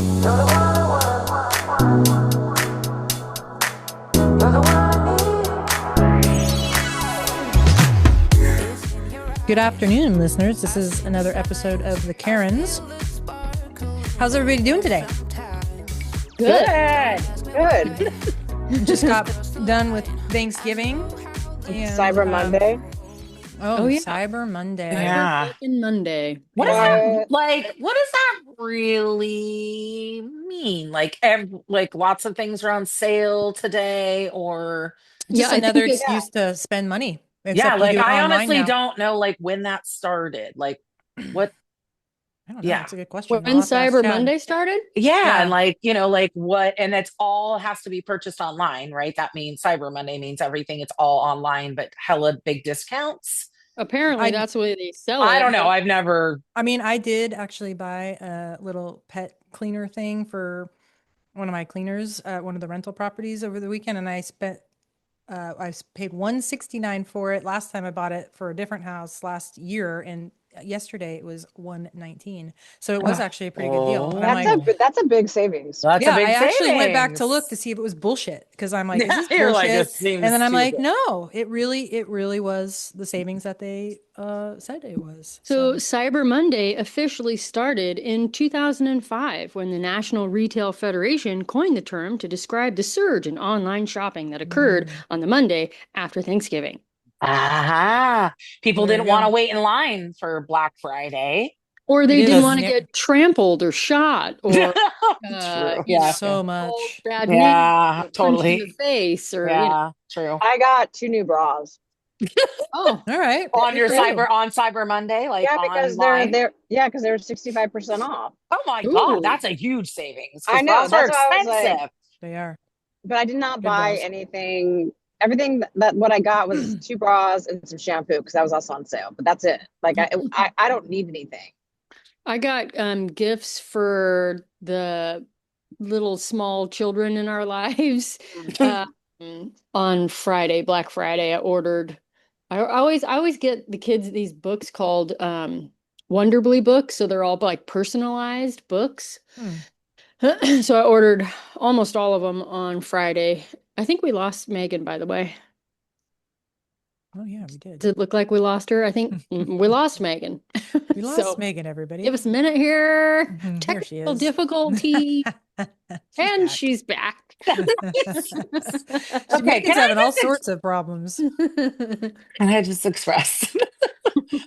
You're the one I want. You're the one I need. Good afternoon, listeners. This is another episode of The Karens. How's everybody doing today? Good. Just got done with Thanksgiving. And, Cyber Monday. Oh, yeah. Cyber Monday. Yeah. Fucking Monday. What does What? that what does that really mean? Like lots of things are on sale today, or Just Yeah, I another think excuse to spend money. yeah, Except you do it I online honestly now. don't know when that started. Like what I don't know. yeah. That's a good question. when I'll have to ask Cyber Chad. Monday started, Yeah, Yeah. and what, and it's all has to be purchased online, right? That means Cyber Monday means everything, it's all online, but hella big discounts. apparently I- that's the way they sell I it. don't know. I've never I mean, I did actually buy a little pet cleaner thing for one of my cleaners at one of the rental properties over the weekend, and I paid $169 for it. Last time I bought it for a different house last year, and yesterday it was $119. So it was actually a pretty good deal. But I'm Oh. like, That's a big savings. That's yeah, a big I actually went back to savings. look to see if it was bullshit because I'm like, is this You're like, bullshit? this seems And then I'm too like, good. no, it really was the savings that they said it was. So Cyber Monday officially started in 2005 when the National Retail Federation coined the term to describe the surge in online shopping that occurred on the Monday after Thanksgiving. Ah, people There didn't you want to go. wait in line for Black Friday. Or they It didn't is want to ne- get trampled or shot or True. yeah, so called much. bad Yeah, names or punched in the totally. face or Yeah, true. I got 2 new bras. oh, All right. On Good your for you. Cyber Monday, like Yeah, because online. because they're 65% off. Oh my Ooh. God, that's a huge savings I because know, bras are that's why I was like- expensive. They are. But I did not Good buy bras. anything. Everything that what I got was 2 bras and some shampoo because that was also on sale. But that's it. Like I don't need anything. I got gifts for the little small children in our lives. On Friday, Black Friday, I ordered. I always get the kids these books called Wonderbly books, so they're all like personalized books. So I ordered almost all of them on Friday. I think we lost Megan, by the way. Oh yeah, we did. Does it look like we lost her? I think we lost Megan. We lost So Megan, everybody. give us a minute here. Mhm, here she Technical is. difficulty. And back. she's back. Okay, Megan's can I having all just sorts of problems. Can I just express?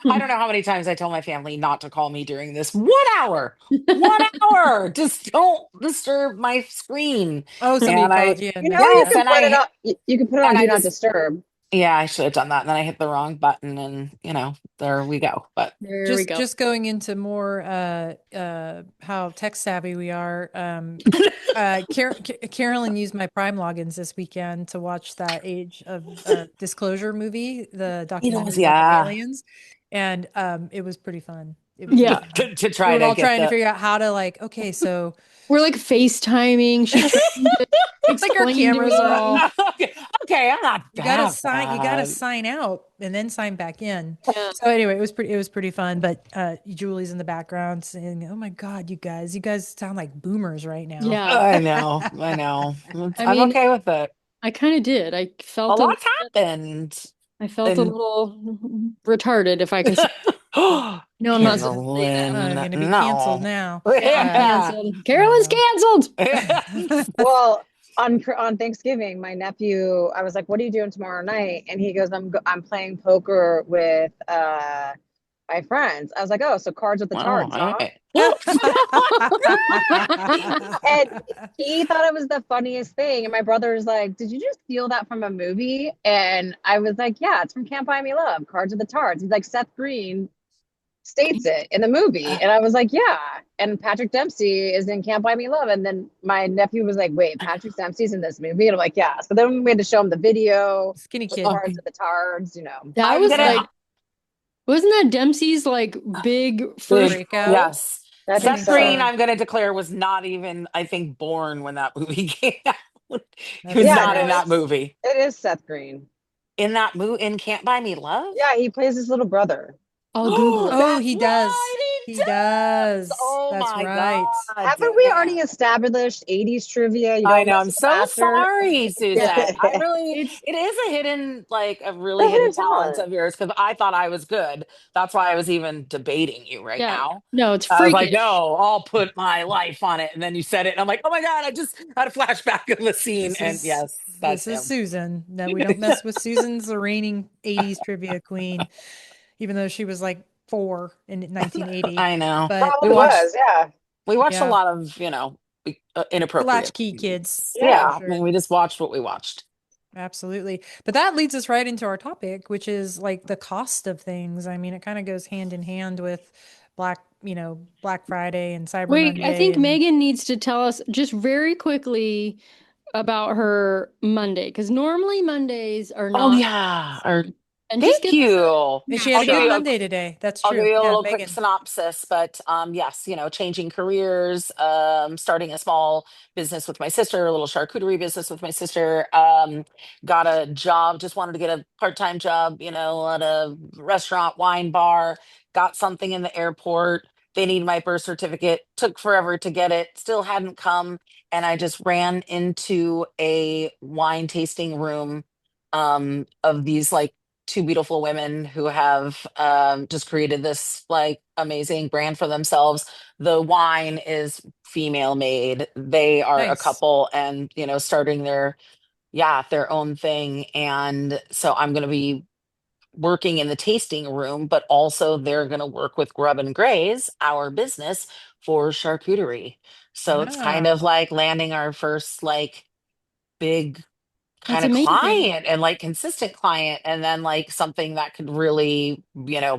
I don't know how many times I tell my family not to call me during this 1 hour. 1 hour. Just don't disturb my screen. Oh, somebody And I- called you. And You know, messed you up. can and put I- it up. You can put it on and I Do Not just- Disturb. Yeah, I should have done that. And then I hit the wrong button, and there we go. But There we go. Just going into more how tech savvy we are. Carolyn used my Prime logins this weekend to watch that Age of Disclosure movie, the documentary about yeah. the aliens, and it was pretty fun. It was Yeah. pretty fun. to try We were to all get trying to the figure out how to okay, so We're like FaceTiming. She's trying to it's like our explain to cameras are all. okay, I'm not You gotta that sign. You gotta bad. sign out and then sign back in. Yeah. So anyway, it was pretty fun. But Julie's in the background saying, "Oh my God, you guys sound like boomers right now." Yeah, I know. I'm mean, okay with it. I kind of did. I A felt lot's happened. I felt a and- little retarded, if I can say. Oh, No, I'm not supposed to say that. I'm gonna be No. canceled now. Canceled. Carolyn's canceled. Well, on Thanksgiving, my nephew, I was like, "What are you doing tomorrow night?" And he goes, "I'm playing poker with my friends." I was like, "Oh, so cards with the tards, huh?" And he thought it was the funniest thing. And my brother was like, "Did you just steal that from a movie?" And I was like, "Yeah, it's from Can't Buy Me Love, Cards with the Tards." He's like, "Seth Green states it in the movie." And I was like, "Yeah." And Patrick Dempsey is in Can't Buy Me Love. And then my nephew was like, "Wait, Patrick Dempsey's in this movie?" And I'm like, "Yeah." So then we had to show him the video, Skinny with kid. Cards with the Tards, That I'm was gonna- like, wasn't that Dempsey's like big first? Breakout. Yes. I think Seth so. Green, I'm going to declare, was not even, I think, born when that movie came out. He was Yeah, not no, in that movie. It is Seth Green. In that movie, in Can't Buy Me Love? Yeah, he plays his little brother. I'll Google it. Oh, he does. He does. Oh That's my right. God, Haven't we already damn. established 80s trivia? You I don't know. mess I'm with the so master. sorry, Yeah. Suzette. I really, It's it is a hidden, like a The really hidden hidden talent talent. of yours because I thought I was good. That's why I was even debating you right yeah. now. No, it's I was like, freakish. no, I'll put my life on it. And then you said it. And I'm like, oh my God, I just had a flashback of the scene. This And is yes, that's this is him. Susan. No, we don't mess with Susan's the reigning 80s trivia queen, even though she was like 4 in 1980. I know. But We Probably watched, was, yeah. we watched a yeah, lot of, the inappropriate latchkey movies. kids Yeah. for Yeah. I mean, sure. we just watched what we watched. Absolutely. But that leads us right into our topic, which is like the cost of things. I mean, it kind of goes hand in hand with Black Friday and Cyber Wait, I Monday think and Megan needs to tell us just very quickly about her Monday, because normally Mondays are Oh not yeah. Or and just thank give us a you. and she had a I'll give good you snapshot. a Monday today. That's I'll give true. you a Yeah, little quick Megan. synopsis, but yes, changing careers, starting a small business with my sister, a little charcuterie business with my sister. Got a job, just wanted to get a part-time job, at a restaurant, wine bar. Got something in the airport. They need my birth certificate. Took forever to get it. Still hadn't come, and I just ran into a wine tasting room of these like two beautiful women who have just created this like amazing brand for themselves. The wine is female made. They are a Nice. couple and, starting their own thing. And so I'm going to be working in the tasting room, but also they're going to work with Grub and Graze, our business for charcuterie. So it's kind of Wow. like landing our first like big kind That's of amazing. client and like consistent client and then like something that could really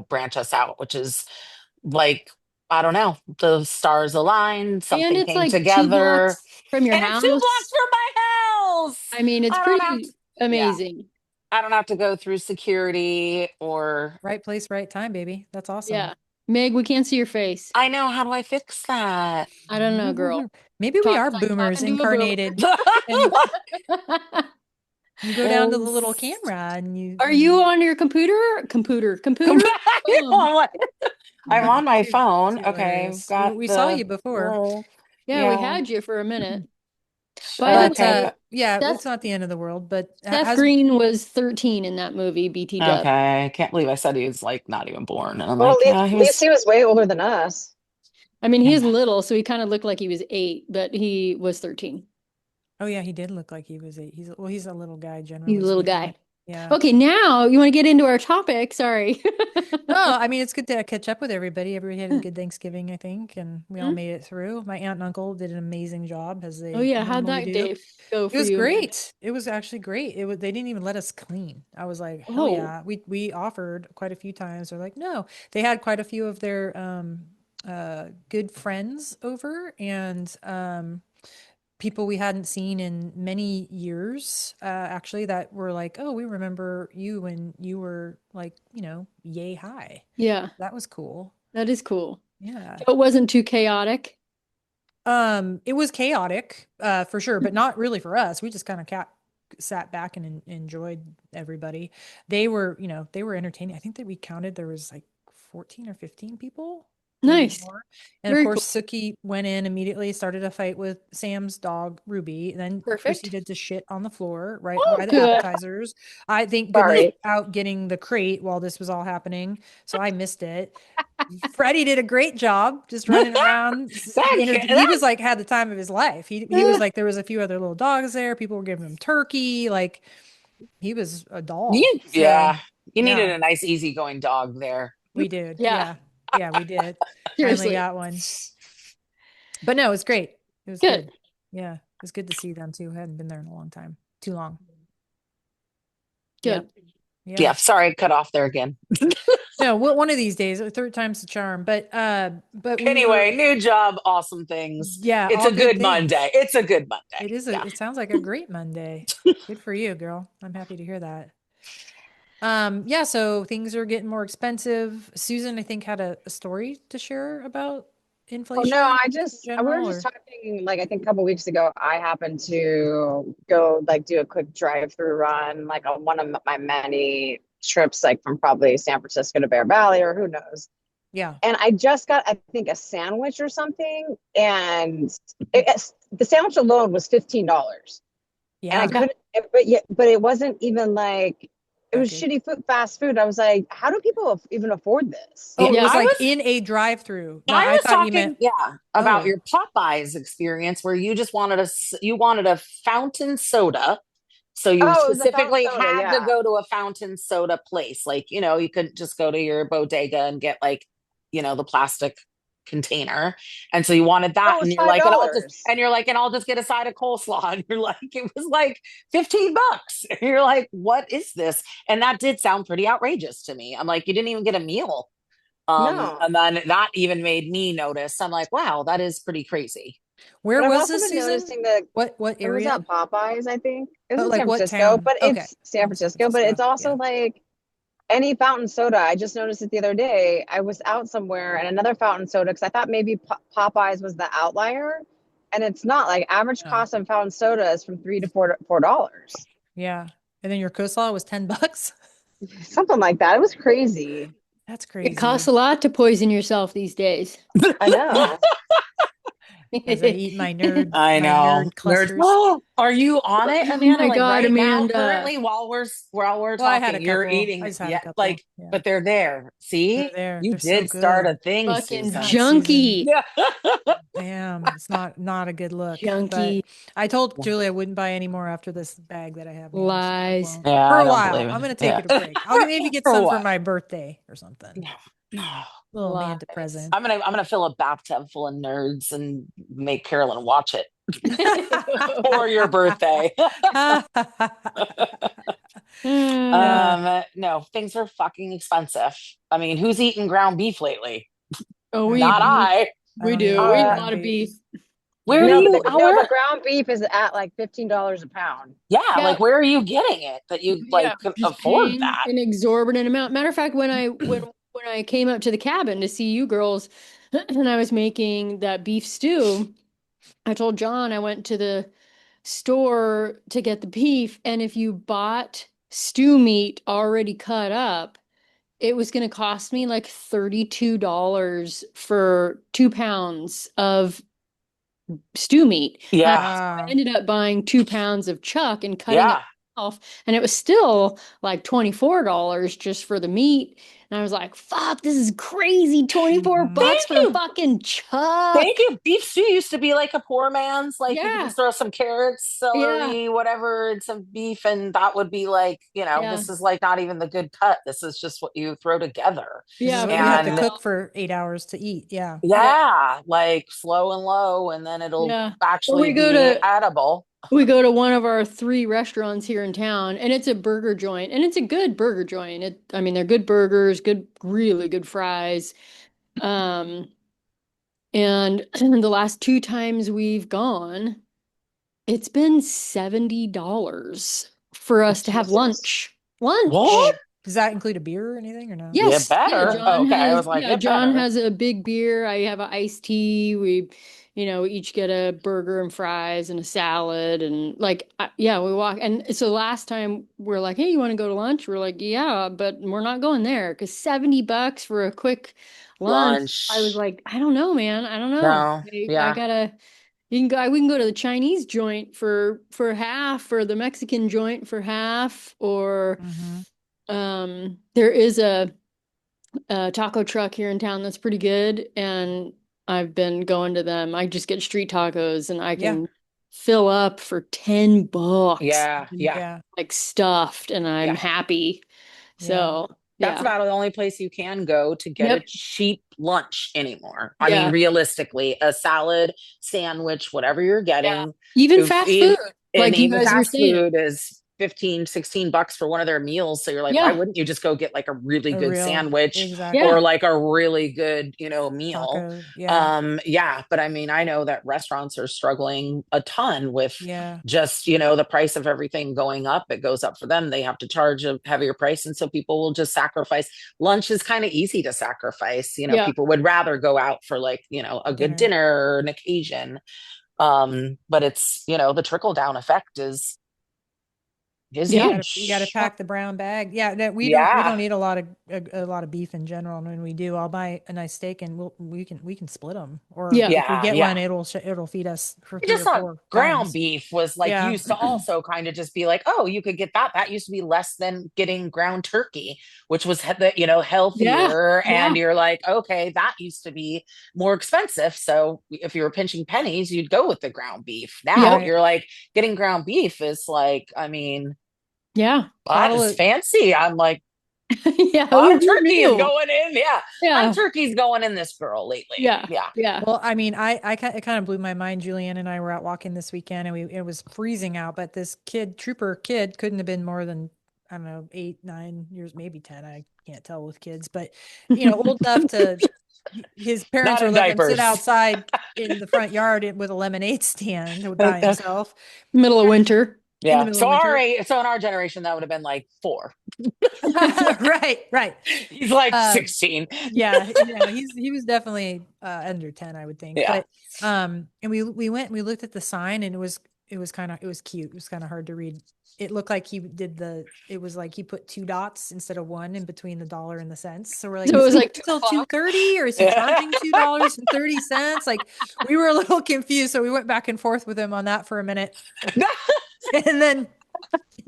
branch us out, which is like I don't know, the stars aligned, And something it's came like two together, blocks from your and it's 2 blocks house. from my house. I mean, it's I don't have to, pretty yeah, amazing. I don't have to go through security or Right place, right time, baby. That's awesome. Yeah. Meg, we can't see your face. I know. How do I fix that? I don't know, girl. Maybe we are boomers Talking to a boomer. incarnated and you go down to Oh, the little camera and you Are you on your computer? Computer? I'm like, I'm on my It's phone. Okay, I've hilarious. got We saw the you before. little, Yeah, we yeah. had you for a minute. By the But Okay, way, yeah, Seth it's not the end of the world. But Seth as Green was 13 in that movie, BT Dub. okay. I can't believe I said he was like not even born. And I'm Well, like, yeah, he at least was. he was way older than us. I mean, he's Yeah. little, so he kind of looked like he was 8, but he was 13. oh yeah, he did look like he was eight. He's a little guy He's generally a little speaking. guy. Yeah. Okay, now you want to get into our topic. Sorry. No, I mean it's good to catch up with everybody. Everybody had a good Thanksgiving, I think, and we all Hmm? made it through. My aunt and uncle did an amazing job as Oh they yeah, how'd normally that do. day go It for was you, Meg? great. It was actually great. It was they didn't even let us clean. I was like, hell Oh, yeah. We offered quite a few times. They're like, no. They had quite a few of their good friends over and people we hadn't seen in many years, actually that were like, oh, we remember you when you were like, yay high. yeah, That was cool. that is cool. Yeah. So it wasn't too chaotic. It was chaotic, for sure, but not really for us. We just kind of sat back and enjoyed everybody. They were entertaining. I think that we counted there was like 14 or 15 people, maybe Nice. more. And of Very cool. course, Suki went in immediately, started a fight with Sam's dog, Ruby, and then Perfect. proceeded to shit on the floor right Oh, by the good. appetizers. I thank goodness Sorry. out getting the crate while this was all happening, so I missed it. Freddie did a great job just running around. He That was like had the time of his life. He was like there was a few other little dogs there. People were giving him turkey. Like he was a doll. So yeah, you needed yeah, a nice, easygoing dog there. we did. Yeah, Yeah, yeah, we did. Finally seriously. got one. But no, it was great. It was Good. good. Yeah, it was good to see them too. Hadn't been there in a long time. Too long. Yep. Good. Yeah. Yeah, sorry, cut off there again. No, one of these days, third time's the charm. But we were Anyway, new job, awesome things. yeah, It's all a good good things. Monday. It's a good Monday. It is Yeah. it sounds like a great Monday. Good for you, girl. I'm happy to hear that. Yeah, so things are getting more expensive. Susan, I think, had a story to share about Oh no, inflation in we were general, just or talking like I think a couple weeks ago. I happened to go like do a quick drive-through run, like on one of my many trips, like from probably San Francisco to Bear Valley or who knows. Yeah. and I just got, I think, a sandwich or something, and the sandwich alone was $15, and I Yeah. Yeah. couldn't, but it wasn't even like it That was good. shitty food, fast food. I was like, how do people even afford this? Yeah, Oh, it was Yeah. like in a drive-through. No, I I was thought you meant, talking, yeah, about oh, your Popeyes experience where you just wanted you wanted a fountain soda. So you Oh, it was a fountain specifically soda, had to yeah. go to a fountain soda place. Like, you couldn't just go to your bodega and get like, the plastic container. And so you wanted Oh, that. it And was you're five like, dollars. and I'll just get a side of coleslaw. And you're like, it was like $15. And you're like, what is this? And that did sound pretty outrageous to me. I'm like, you didn't even get a meal. No, And then that even made me notice. I'm like, wow, that is pretty crazy. where but I've was also this, been Susan? noticing that What it was area? at Popeyes, I think. It was Oh, in like San what Francisco, town? but Okay. it's San In San Francisco, but Francisco. it's also Yeah. like any fountain soda. I just noticed it the other day. I was out somewhere and another fountain soda, because I thought maybe Popeyes was the outlier, and it's not. Like average Oh, cost on fountain soda is from $3 to $4, yeah. And then your coleslaw was $10. something like that. It was crazy. That's It costs crazy. a lot to poison yourself these days. I know. As I eat I my know. nerd clusters. Oh, are you on it, Oh Amanda? my Like God, right now, Amanda. currently, while we're Well, I had a talking, you're couple. I eating. just had a Yeah, couple. like, Yeah. but they're there. They're See, there. you They're so did start a good. thing, Fucking Susan. God, Susan. junkie. Yeah. Damn, it's not a good look. But Junkie I told Julie I wouldn't buy any more after this bag that I have now. So, lies. well, Yeah, for I a don't while. believe I'm it. gonna take Yeah. it a break. I'll maybe get For some for what? my birthday or something. No. Little Amanda Lies. present. I'm gonna fill a bathtub full of nerds and make Carolyn watch it for your birthday. Yeah. No, things are fucking expensive. I mean, who's eating ground beef lately? Oh, I we don't eat Not know. beef. I. I We don't even do. eat We eat Uh, a ground lot of beef. beef. Where do Yeah. no, but you but where ground beef is at like $15 a pound. yeah, like Yeah. where are you getting it that you Yeah. like can Just afford paying that? an exorbitant amount. Matter of fact, when I came up to the cabin to see you girls and I was making that beef stew, I told John I went to the store to get the beef, and if you bought stew meat already cut up, it was going to cost me like $32 for 2 pounds of stew meat. And Yeah. so I Wow. ended up buying 2 pounds of chuck and cutting it Yeah. off, and it was still like $24 just for the meat. And I was like, fuck, this is crazy. 24 Hmm. bucks Thank for you. fucking Thank chuck. you. Beef stew used to be like a poor man's, like you could Yeah. just throw some carrots, Yeah. celery, whatever, and some beef, and that would be like, Yeah. this is like not even the good cut. This is just what you throw together. This is Yeah. what For you have to And cook real. for 8 hours to eat. Yeah. Yeah. yeah, like slow and low, and then it'll Yeah. Or actually be edible. we go to one of our three restaurants here in town, and it's a burger joint, and it's a good burger joint. I mean, they're good burgers, good, really good fries. Um, and the last two times we've gone, it's been $70 for us to have Jesus. lunch. Lunch. What? Oh, does that include a beer or anything or no? Get Yes, yeah, better. Oh, Okay, I was like, get John better. has a big beer. I have an iced tea. We each get a burger and fries and a salad and like yeah, we walk and so last time we're like, "Hey, you want to go to lunch?" We're like, "Yeah, but we're not going there because $70 for a quick lunch." I was Lunch. like, "I don't know, man. I don't know. No. I Yeah. gotta we can go to the Chinese joint for half or the Mexican joint for half or mm-hmm. there is a taco truck here in town that's pretty good, and I've been going to them. I just get street tacos, and I Yeah. can fill up for $10, Yeah. and, Yeah. Yeah. like stuffed, and I'm Yeah. happy. Yeah. So That's yeah, about the only place you can go to get a yep, cheap lunch anymore. I mean, yeah, realistically, a salad, sandwich, whatever you're yeah. getting, Even if fast food, in, and like you even guys were fast saying. food is 15, $16 for one of their meals. So you're like, why Yeah, wouldn't you just go get like a really A good real, sandwich yeah, or exactly. like a really good, meal? Taco. Yeah. Yeah, but I mean, I know that restaurants are struggling a ton with Yeah. just, the price of everything going up. It goes up for them. They have to charge a heavier price. And so people will just sacrifice. Lunch is kind of easy to sacrifice. yeah, People would rather go out for like, a good Dinner. dinner or an occasion. But it's, the trickle down effect is It's Yeah. You got to huge. pack the brown bag. Yeah, that we Yeah. don't eat a lot of beef in general. And when we do, I'll buy a nice steak and we can split them. Or Yeah. if we Yeah. get one, Yeah. it'll feed us for I three just or thought four ground times. beef was like Yeah. used to also kind of just be like, oh, you could get that. That used to be less than getting ground turkey, which was Yeah. healthier. Yeah. And you're like, okay, that used to be more expensive. So if you were pinching pennies, you'd go with the ground beef. Now Yep. Right. you're like, getting ground beef is like, I mean, Yeah. that Bottle is of fancy. I'm like, Yeah. a lot Who of turkey is knew? going in. Yeah. A lot of Yeah. turkey's going in this girl lately. Yeah. Yeah. Yeah. Well, I mean, it kind of blew my mind. Julianne and I were out walking this weekend, and it was freezing out. But this trooper kid, couldn't have been more than, I don't know, 8, 9 years, maybe 10. I can't tell with kids, but old enough to. His parents Not were in letting him sit diapers. outside in the front yard with a lemonade stand by himself Middle of winter. in the Yeah. middle of So winter. so in our generation, that would have been like 4. Right, right. He's like Um, 16. yeah, he was definitely under 10, I would think. Yeah. But and we went and we looked at the sign, and it was cute. It was kind of hard to read. It looked like it was like he put 2 dots instead of one in between the dollar and the cents. So we're like, So it is was he like till 2 o'clock. 2:30 or is he Yeah. charging $2.30? Like we were a little confused. So we went back and forth with him on that for a minute. And then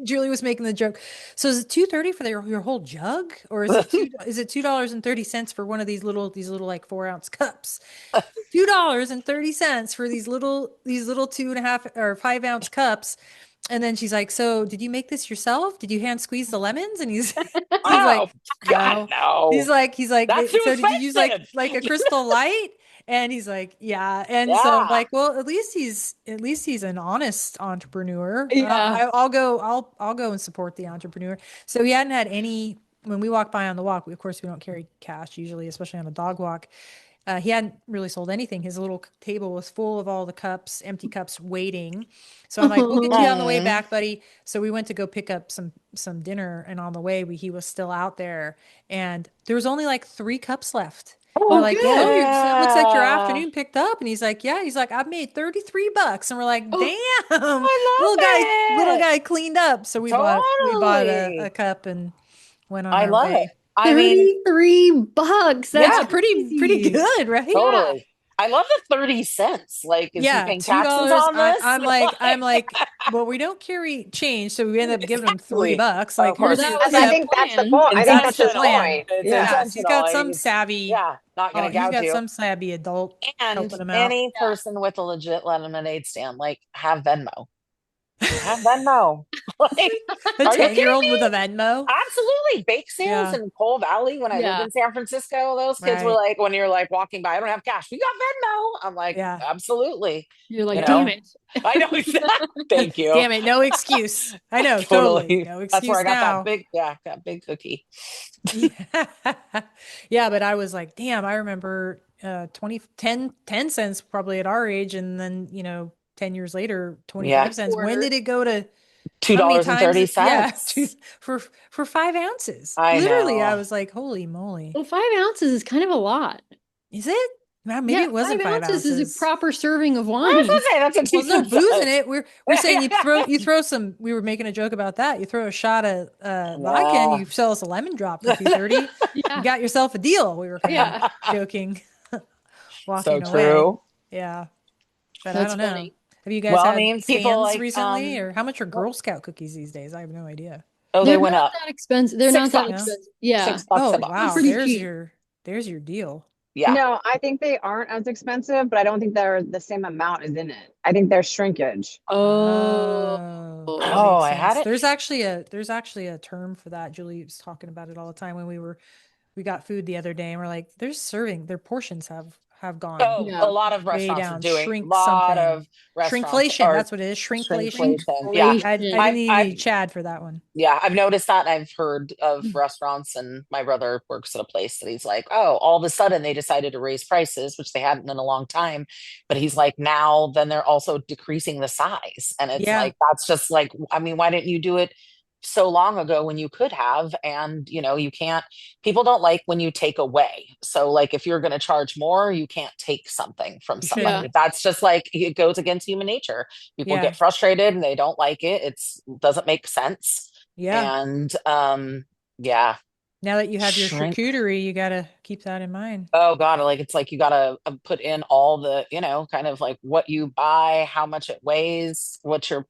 Julie was making the joke. So is it 2.30 for your whole jug, or is it $2.30 for one of these little like 4 ounce cups? $2.30 for these little 2.5 or 5 ounce cups. And then she's like, "So did you make this yourself? Did you hand squeeze the lemons?" And he's Oh, like, God, "No." no. He's like, That's too "So did you use expensive. like a Crystal Light?" And he's like, "Yeah." And so I'm Yeah. like, "Well, at least he's an honest entrepreneur. Yeah. I'll go and support the entrepreneur." So he hadn't had any when we walk by on the walk. Of course, we don't carry cash usually, especially on a dog walk. He hadn't really sold anything. His little table was full of all the cups, empty cups, waiting. So I'm like, "We'll get you on the way Mm. back, buddy." So we went to go pick up some dinner, and on the way, he was still out there, and there was only like 3 cups left. And we're Oh, like, "So good. it looks like your Yeah. afternoon picked up." And he's like, "Yeah." He's like, "I've made $33." And we're like, Oh, "Damn, I little love it. guy cleaned up." So we bought a Totally. cup and went on I our love it. way. I mean, $33. That's Yeah, yeah, pretty crazy. good, right? Yeah. totally. I love the 30 cents. Like, is he Yeah, paying taxes $2. on this? I'm like, well, we don't carry change, so we end up giving him three Exactly. bucks. Of Like, Well, here's course. that your was I his tip. think that's the plan. point. I think That's that's the his Intentional. plan. point. It's Yeah. Yeah, he's got intentional. some savvy. Yeah, not Oh, gonna he's gouge got you. some savvy adult And helping him out. any Yeah. person with a legit lemonade stand, like, have Venmo. Have Venmo. Like, A are you 10-year kidding old with a me? Venmo. Absolutely. Bake sales Yeah, in Cole Valley when I lived Yeah. in San Francisco, those kids were right. like, when you're like walking by, I don't have cash. We got Venmo. I'm like, Yeah, absolutely. You're You like, damn know, yeah. it. I know exactly. Thank you. Damn it, no excuse. I know, totally. Totally. No That's where I excuse got that now. big, that big cookie. Yeah. Yeah, but I was like, damn, I remember 10 cents probably at our age, and then, 10 years later, Yeah. 25 cents. When Quarter. did it go to Two how many dollars and times? thirty Yeah, cents. for 5 ounces. I Literally, I know. was like, holy moly. Well, 5 ounces is kind of a lot. Is it? Well, maybe Yeah, it five wasn't five ounces is a ounces. proper serving of I was wine. gonna say that's a Well, there's no decent booze in size. it. We're saying you throw some. We were making a joke about that. You throw a shot of vodka and Yeah. you sell us a lemon drop for 2.30. You Yeah. got yourself a deal. We were kind of Yeah. joking, So walking away. true. Yeah, but I That's don't know. funny. Have you guys Well, I had mean, people stands like recently, or how much are well, Girl Scout cookies these days? I have no idea. oh, they They're went not up that expensive. They're six not that No. bucks. expensive. Yeah. 6 bucks Oh a They're wow, box. pretty cheap. there's your deal. Yeah. No, I think they aren't as expensive, but I don't think they're the same amount as in it. I think they're shrinkage. Oh. Oh, that Oh, makes I had sense. it. There's actually a term for that. Julie was talking about it all the time when we got food the other day, and we're like, their portions have gone Oh, a Yeah. lot of way restaurants are down. doing a Shrink lot something. of restaurants Shrinkflation. are That's what it is. Shrinkflation. shrinkflation. Yeah. I Inflation. didn't even I've need Chad for that one. yeah, I've noticed that, and I've heard of restaurants, and my brother works at a place that he's like, oh, all of a sudden they decided to raise prices, which they hadn't in a long time. But he's like, now then they're also decreasing the size. And it's Yeah. like, that's just like, I mean, why didn't you do it so long ago when you could have, and you can't. People don't like when you take away. So like if you're going to charge more, you can't take something from You Yeah. somebody. shouldn't. That's just like, it goes against human nature. People Yeah. get frustrated and they don't like it. It's doesn't make sense. Yeah. And yeah, Now that you have your shrink. charcuterie, you got to keep that in mind. Oh God, like it's like you gotta put in all the, kind of like what you buy, how much it weighs, what your,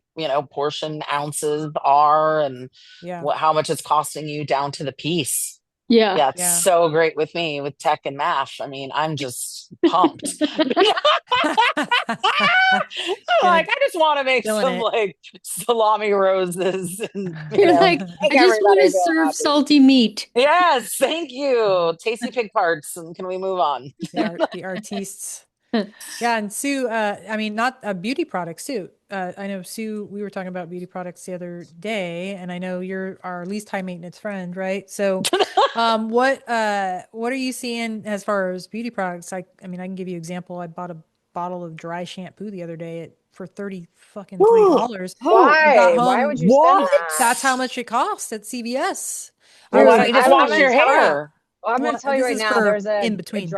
portion ounces are, and Yeah. how much it's costing you down to the piece. Yeah. Yeah, it's Yeah. so great with me with tech and math. I mean, I'm just pumped. Gonna Like, I just want to make killing some it. like salami roses and You're like, Make I just want everybody to feel serve happy. salty meat. yes, thank you. Tasty pig parts. And can we move on? The artistes. Yeah, and Sue, I mean, not beauty products too. I know Sue, we were talking about beauty products the other day, and I know you're our least high maintenance friend, right? So, what are you seeing as far as beauty products? I mean, I can give you an example. I bought a bottle of dry shampoo the other day for 30 fucking $3. Oh, I got Why? Why home, would you spend what? that? that's how much it cost at CVS. I Well, was why don't Dude, like, you just I'm wash gonna holy your tell you. crap. hair? Well, I'm gonna Well, tell you this right is now. for There's in a between.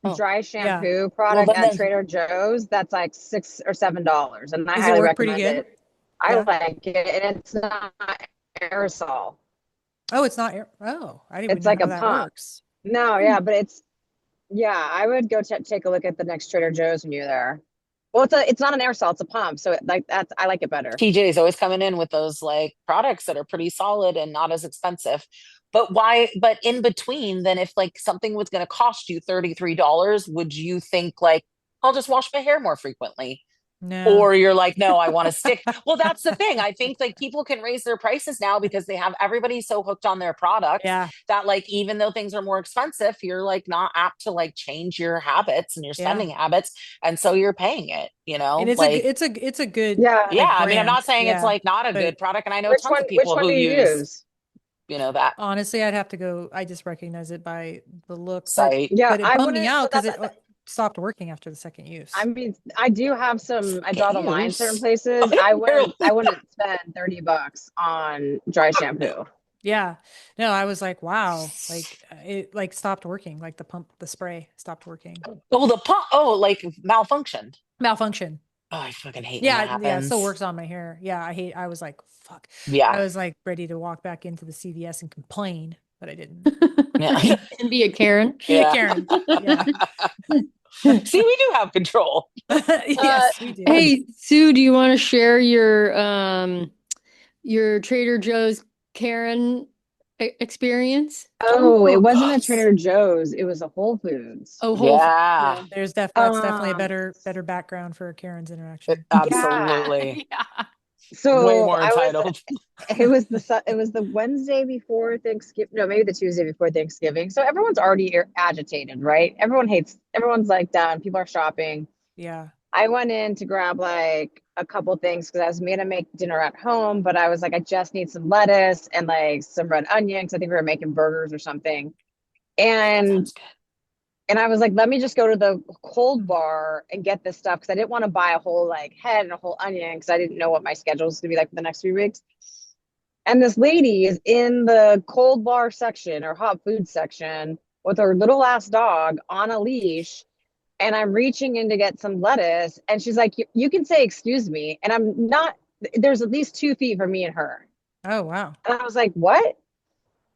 Oh, dry Yeah. shampoo well, product then at there's Trader Joe's that's like $6 or $7, and I Does it highly work pretty recommend good? it. I Yeah. like it, and it's not aerosol. Oh, it's not. Oh, I didn't even It's know like how a that pump. works. No, Hmm. yeah, but it's yeah. I would go take a look at the next Trader Joe's when you're there. Well, it's not an aerosol; it's a pump. So like that's I like it better. TJ's always coming in with those like products that are pretty solid and not as expensive. But why? But in between, then if like something was going to cost you $33, would you think like, I'll just wash my hair more frequently? No. Or you're like, no, I want to stick. Well, that's the thing. I think like people can raise their prices now because they have everybody so hooked on their products Yeah. that like even though things are more expensive, you're like not apt to like change your habits and your Yeah. spending habits. And so you're paying it, And like, it's a good Yeah. yeah. like I mean, I'm not brand. saying it's Yeah. like not a But good product. And I know Which tons one? of Which people one who do you use, use? that honestly, I'd have to go. I just recognize it by the look, site. Yeah, but it I bummed me wouldn't. out So because it stopped working after the second I use. mean, I do have some. I draw Second the line certain use. places. You're I wouldn't spend $30 on dry shampoo. Yeah. No, I was like, wow, like it like stopped working, like the spray stopped working. oh, the pump. Oh, like malfunctioned. Malfunction. Oh, I fucking hate when that Yeah, it still happens. works on my hair. Yeah, I was like, fuck. I Yeah. was like ready to walk back into the CVS and complain, but I didn't. Yeah. And be a Karen. Be a Yeah. Karen. Yeah. See, we do have control. Uh, Yes, we do. Hey, Sue, do you want to share your Trader Joe's Karen experience? oh, it Oh, wasn't God. a Trader Joe's. It was a Whole Foods. Oh, Whole Foods. Yeah, Yeah. That's definitely a Um, better background for a Karen's interaction. yeah. absolutely. Yeah. Way So more I was. entitled. It was the Wednesday before Thanksgiving. No, maybe the Tuesday before Thanksgiving. So everyone's already agitated, right? Everyone's like done. People are shopping. Yeah. I went in to grab like a couple things because I was going to make dinner at home, but I was like, I just need some lettuce and like some red onions. I think we were making burgers or something. That And sounds good. I was like, let me just go to the cold bar and get this stuff because I didn't want to buy a whole like head and a whole onion because I didn't know what my schedule was going to be like for the next 3 weeks. And this lady is in the cold bar section or hot food section with her little ass dog on a leash. And I'm reaching in to get some lettuce. And she's like, you can say, excuse me. And I'm not, there's at least 2 feet from me and her. Oh, wow. And I was like, what?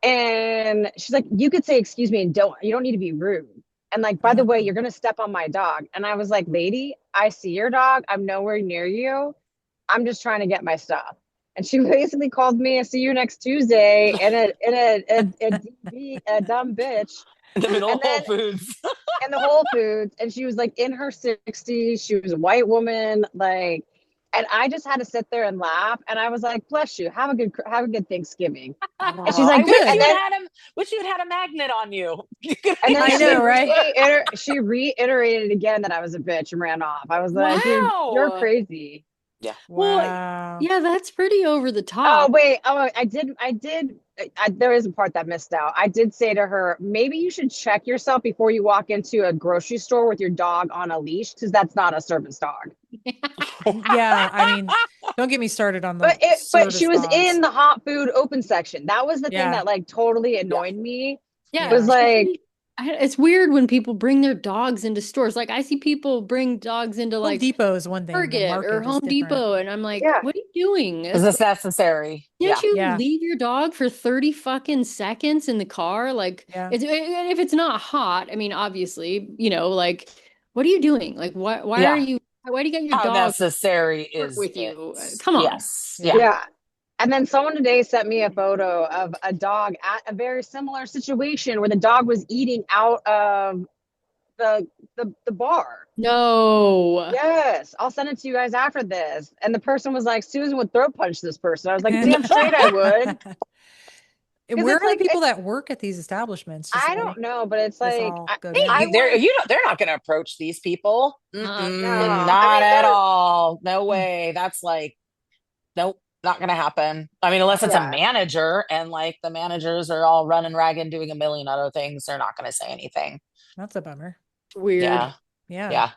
And she's like, you could say, excuse me, and you don't need to be rude. And like, by the way, Oh. you're going to step on my dog. And I was like, lady, I see your dog. I'm nowhere near you. I'm just trying to get my stuff. And she basically called me a see you next Tuesday and a dumb bitch. In the middle And of Whole then Foods. in the Whole Foods, and she was like in her 60s. She was a white woman, like, and I just had to sit there and laugh. And I was like, bless you, have a good Thanksgiving. And she's Oh, I like, good. wish And you had then had him. Wish you had had a magnet on you. You could and then I she know, right? she reiterated again that I was a bitch and ran off. I was like, you're Wow. crazy. Yeah. Well, Wow. Yeah, that's pretty over the Oh top. wait, oh there is a part that missed out. I did say to her, maybe you should check yourself before you walk into a grocery store with your dog on a leash, because that's not a service dog. Yeah, I mean, Don't get me started on the but she service was dogs. in the hot food open section. That was the thing Yeah. that like totally annoyed me. Yeah, Was like, it's weird when people bring their dogs into stores. Like I see people bring dogs into Home like Depot is one thing. The Target or market is Home different. Depot, and I'm like, yeah. what are you doing? Is this necessary? Can't Yeah. you Yeah. leave your dog for 30 fucking seconds in the car? Like, Yeah. and if it's not hot, I mean, obviously, like, what are you doing? Like, why are Yeah. you, why do you get your How dog necessary is with it? you? Come on. Yes. Yeah. Yeah. Yeah. And then someone today sent me a photo of a dog at a very similar situation where the dog was eating out of the bar. No. Yes, I'll send it to you guys after this. And the person was like, Susan would throat punch this person. I was like, damn straight I would. And Because where it's are like, the people that work at these establishments? Just I letting don't know, but it's this like, all go Hey, down. they're not going to approach these people. no, Not I at mean, all. No way. That's like, nope, not going to happen. I mean, unless it's a yeah, manager and like the managers are all running ragged doing a million other things, they're not going to say anything. That's a bummer. Weird. Yeah. Yeah. Yeah.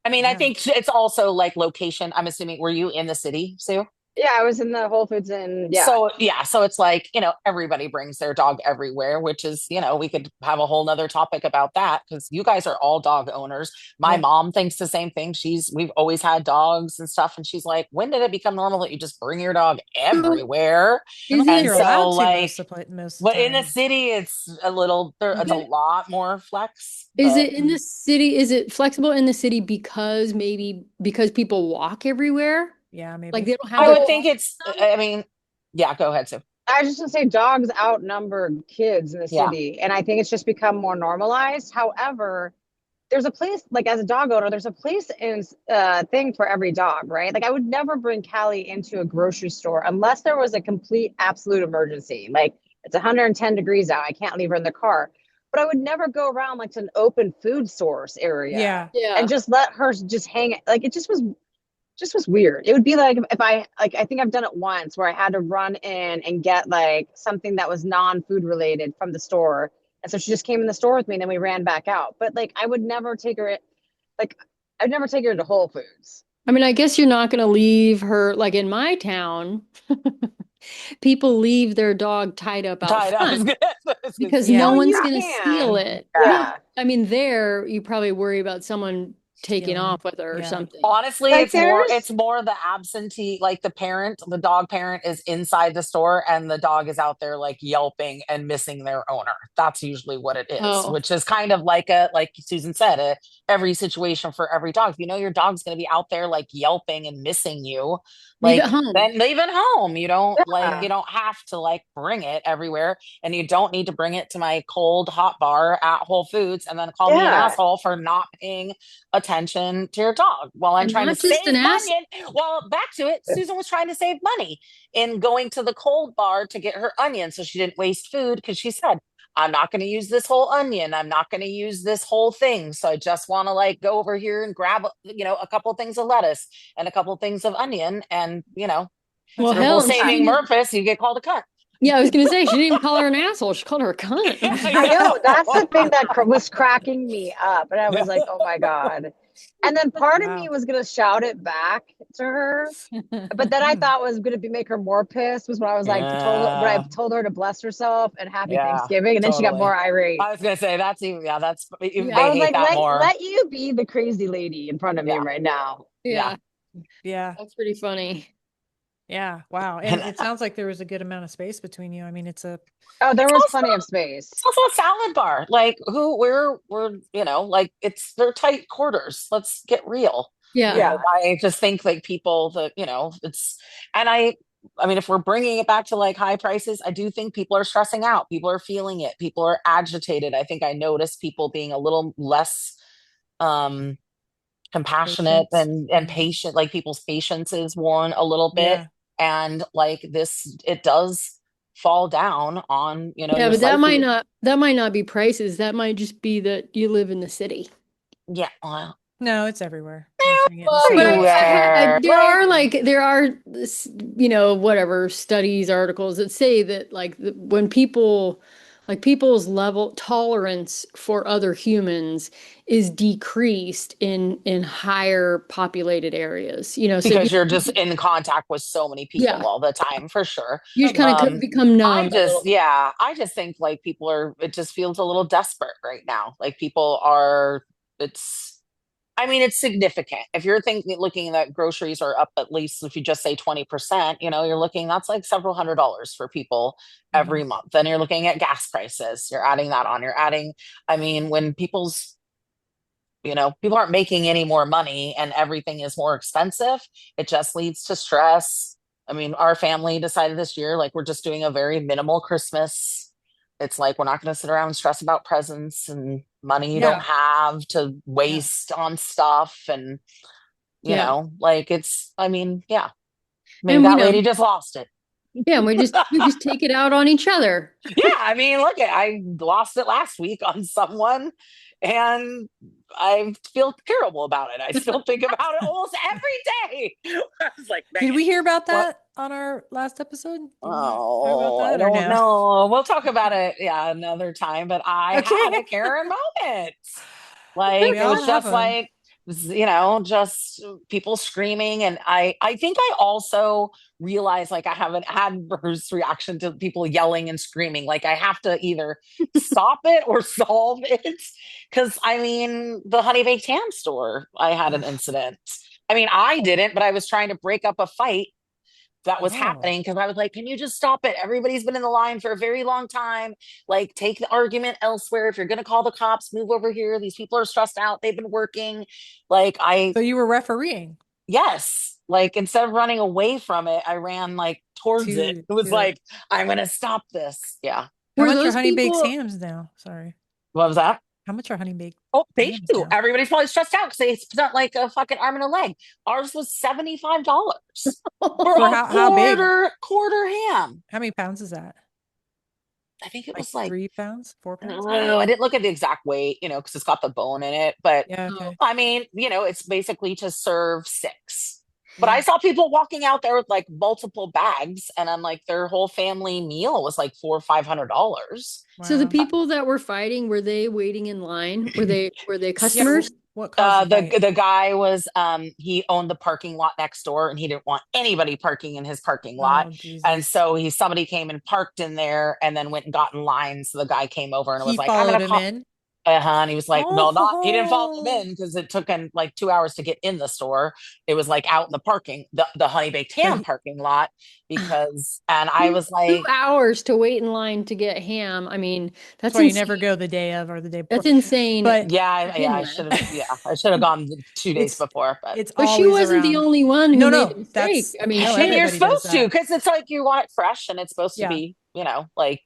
I mean, I Yeah. think it's also like location. I'm assuming, were you in the city, Sue? yeah, I was in the Whole Foods and yeah, So yeah, so it's like, everybody brings their dog everywhere, which is, we could have a whole nother topic about that because you guys are all dog owners. My Yeah. mom thinks the same thing. We've always had dogs and stuff. And she's like, when did it become normal that you just bring your dog So everywhere? I don't is think it, And you're so allowed to like, most of but the in the time. city, it's it's a but lot more flex, is but it in the city? Is it flexible in the city because maybe because people walk everywhere? Yeah, Like maybe. they don't have I their would well, think dogs it's, with them? I mean, yeah, go ahead, Sue. I was just gonna say dogs outnumber kids in the Yeah. city, and I think it's just become more normalized. However, there's a place like as a dog owner, there's a place in thing for every dog, right? Like I would never bring Callie into a grocery store unless there was a complete absolute emergency. Like it's 110 degrees out, I can't leave her in the car. But I would never go around like to an open food source area Yeah. and Yeah. just let her just hang. Like it just was weird. It would be like if I like I think I've done it once where I had to run in and get like something that was non-food related from the store. And so she just came in the store with me and then we ran back out. But like I would never take her like I'd never take her to Whole Foods. I mean, I guess you're not going to leave her like in my town. People leave their dog tied up out Tied up. front I was gonna because say, Yeah. no Oh, one's you going to steal can. it. No, Yeah. I mean, there you probably worry about someone taking Stealing. off with her or Yeah. something. honestly, Like it's there's more the absentee, like the dog parent is inside the store and the dog is out there like yelping and missing their owner. That's usually what it is, Oh, which is kind of like Susan said, every situation for every dog. If you know your dog's going to be out there like yelping and missing you, leave it like home. then leave it home. You yeah. don't have to like bring it everywhere, and you don't need to bring it to my cold hot bar at Whole Foods and then call me an Yeah. asshole for not paying attention to your dog while I'm And trying to not just save an ass. money. Well, back to it, Susan was trying to save money in going to the cold bar to get her onion so she didn't waste food because she said, I'm not going to use this whole onion. I'm not going to use this whole thing. So I just want to like go over here and grab, a couple things of lettuce and a couple things of onion. And, Well, That's for the good. whole hell, and she saving didn't. purpose, you get called a cunt. Yeah, I was going to say she didn't even call her an asshole. She called her a cunt. I I know that's know. the thing that was cracking me up. And I was like, oh my God. And then part of me Wow. was gonna shout it back to her. But then I thought was going to be make her more pissed was when I was like when I Yeah. told her to bless herself and happy Yeah. Thanksgiving, and then she got more Totally. irate. I was gonna say that's even that's Yeah, I they was hate like, that more. let you be the crazy lady in front of me Yeah. right now. Yeah. yeah, Yeah. that's pretty funny. Yeah. Wow. And it sounds like there was a good amount of space between you. I mean, it's a Oh, there It's was also plenty of space. it's also a salad bar. Like we're like they're tight quarters. Let's get real. Yeah. Yeah, I just think like people that it's and I mean if we're bringing it back to like high prices, I do think people are stressing out. People are feeling it. People are agitated. I think I notice people being a little less um compassionate patience. and patient, like people's patience is worn a little bit, Yeah. and like this it does fall down on Yeah, your but psyche. that might not be prices. That might just be that you live in the city. Yeah, well, No, it's everywhere. Once we get in the But city, it's everywhere, there like are whatever studies, articles that say that like when people like people's level tolerance for other humans is decreased in higher populated areas. You know, so Because you're just in contact with so many yeah, people all the time, for sure. you just kind of become numb a little. I just think like people are, it just feels a little desperate right now. Like people are, it's, I mean, it's significant. If you're thinking, looking that groceries are up at least, if you just say 20%, you know, you're looking, that's like several $100s for people every month. Then you're looking at gas prices. You're adding that on. You're adding, I mean, when people's, you know, people aren't making any more money and everything is more expensive, it just leads to stress. I mean, our family decided this year, like, we're just doing a very minimal Christmas. It's like, we're not going to sit around and stress about presents and money you don't Yeah. have to Yeah. waste on stuff. And, you Yeah. know, like, it's, I mean, yeah, maybe And we that know, lady just lost it. yeah, and we just take it out on each other. Yeah, I mean, look, I lost it last week on someone, and I feel terrible about it. I still think about it almost every day. I was like, man, Did we hear about what? that on our last episode? Did we talk about Oh, I that or don't no? know. We'll talk about it, yeah, another time. But I had Okay. a Karen moment. Like We it all was have just them. like, you know, just people screaming. And I think I also realized like I haven't had Bruce reaction to people yelling and screaming. Like I have to either stop it or solve it. Cause I mean, the Honey Baked Ham store, I had an incident. I mean, I didn't, but I was trying to break up a fight that was Oh. happening because I was like, can you just stop it? Everybody's been in the line for a very long time. Like, take the argument elsewhere. If you're going to call the cops, move over here. These people are stressed out. They've been working. Like, So you were refereeing yes, like instead of running away from it, I ran like towards it. to It was do it. like, I'm going to stop this. Yeah. How Were much are those honey baked people, hams now? Sorry. What was that? How much are honey baked Oh, thank hams you. now? Everybody's probably stressed out because they spent like a fucking arm and a leg. Ours was $75 for For a how big? quarter ham. How many pounds is that? I think it Like was like, 3 pounds, 4 pounds, maybe? oh, I didn't look at the exact weight, you know, because it's got the bone in it. But Yeah. oh, Okay. I mean, you know, it's basically to serve six. But I Yeah. saw people walking out there with like multiple bags, and I'm like, their whole family meal was like $400 or $500. so the Wow. people that were fighting, were they waiting in line? Were they Yeah. customers? What caused the fight? The guy was he owned the parking lot next door, and he didn't want anybody parking in his parking lot. Oh, And Jesus. so somebody came and parked in there and then went and got in line. So the guy came over and was He like, I'm gonna followed him call. in. And he was like, no, not, he didn't follow him Oh, in because it took him like 2 hours to get in the store. It was like out in the the Honey Baked but Ham parking lot because, and I Two was like, 2 hours to wait in line to get ham. I mean, that's that's why you insane. never go the day of or the day before. That's insane to But begin with. I should have gone the 2 days it's before, but. it's But she always wasn't the around. only one who No, made a no, mistake. that's I mean, no, And you're everybody does supposed to, that. because it's like you want it fresh and it's supposed to Yeah. be, you know, like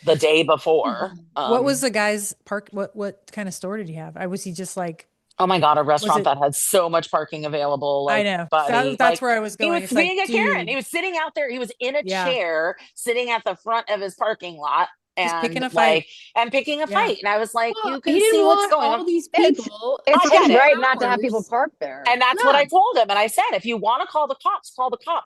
the day before. What was the guy's park? What kind of store did he have? I was he just like Oh my God, a was restaurant it? that had so much parking available, I like, know buddy. that's Like, where I was he going. was It's like, being a Karen. He dude, was sitting out there. He was in a yeah, chair, sitting at the front of his parking lot just picking and a fight. like, and picking a Yeah, fight. And I was like, well, you he can didn't see what's want going on. all these It's people it's I get his it. right not to have people hours. park there. And that's what Yeah. I told him. And I said, if you want to call the cops,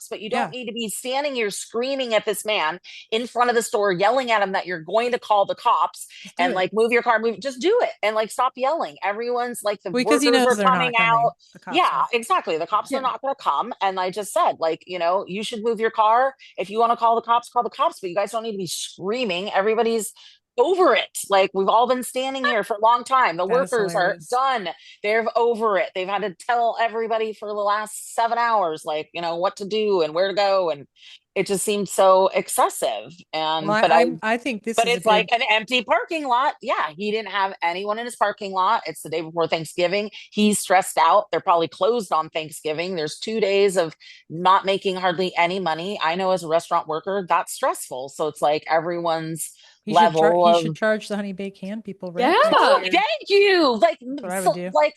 but you don't yeah, need to be standing here screaming at this man in front of the store, yelling at him that you're going to call the cops just do and it. like move your car, just do it and like stop yelling. Everyone's like, the Well, because he workers knows were they're coming not out. coming. The cops Yeah, are. exactly. The cops are Yeah. not going to come. And I just said, like, you know, you should move your car. If you want to call the cops, but you guys don't need to be screaming. Everybody's over it. Like, we've all been standing here for a long time. The That is workers are hilarious. done. They're over it. They've had to tell everybody for the last 7 hours, like, you know, what to do and where to go. And it just seemed so excessive. Well, And, I think this but is a it's like good. an empty parking lot. Yeah. He didn't have anyone in his parking lot. It's the day before Thanksgiving. He's stressed out. They're probably closed on Thanksgiving. There's 2 days of not making hardly any money. I know as a restaurant worker, that's stressful. So it's like everyone's level He should of, charge the honey baked ham people rent Yeah. next oh, year. thank you. Like, That's what I would so, do. like